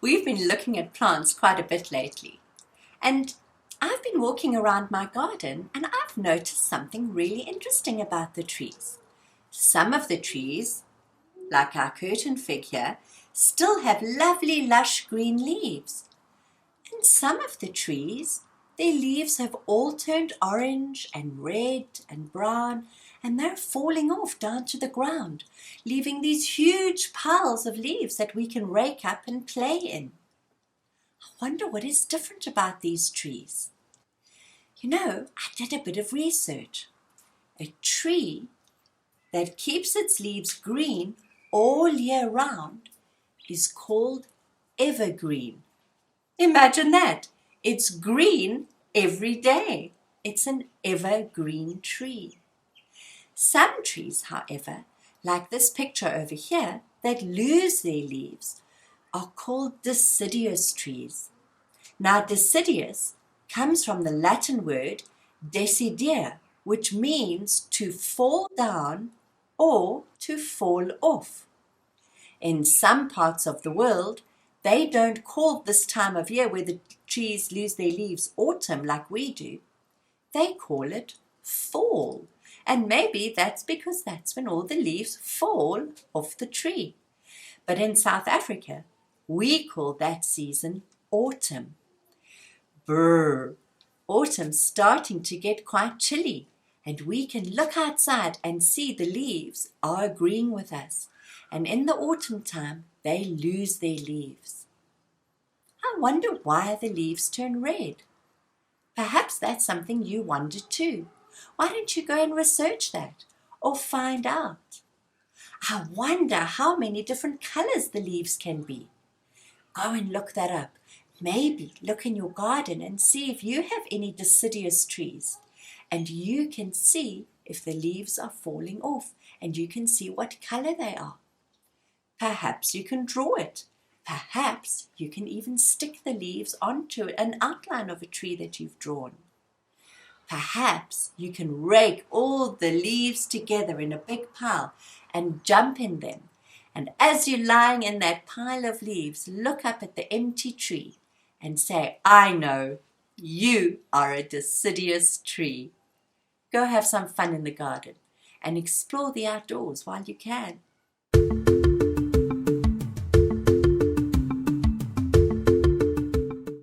We've been looking at plants quite a bit lately, and I've been walking around my garden and I've noticed something really interesting about the trees. Some of the trees, like our curtain fig here, still have lovely lush green leaves. And some of the trees, their leaves have all turned orange and red and brown, and they're falling off down to the ground, leaving these huge piles of leaves that we can rake up and play in. I wonder what is different about these trees. I did a bit of research. A tree that keeps its leaves green all year round is called evergreen. Imagine that. It's green every day. It's an evergreen tree. Some trees, however, like this picture over here, that lose their leaves are called deciduous trees. Now, deciduous comes from the Latin word decidere, which means to fall down or to fall off. In some parts of the world, they don't call this time of year where the trees lose their leaves autumn like we do. They call it fall. And maybe that's because that's when all the leaves fall off the tree. But in South Africa, we call that season autumn. Brr! Autumn's starting to get quite chilly, and we can look outside and see the leaves are agreeing with us. And in the autumn time, they lose their leaves. I wonder why the leaves turn red. Perhaps that's something you wonder too. Why don't you go and research that or find out? I wonder how many different colors the leaves can be. Go and look that up. Maybe look in your garden and see if you have any deciduous trees. And you can see if the leaves are falling off, and you can see what color they are. Perhaps you can draw it. Perhaps you can even stick the leaves onto an outline of a tree that you've drawn. Perhaps you can rake all the leaves together in a big pile and jump in them. And as you're lying in that pile of leaves, look up at the empty tree and say, I know, you are a deciduous tree. Go have some fun in the garden and explore the outdoors while you can.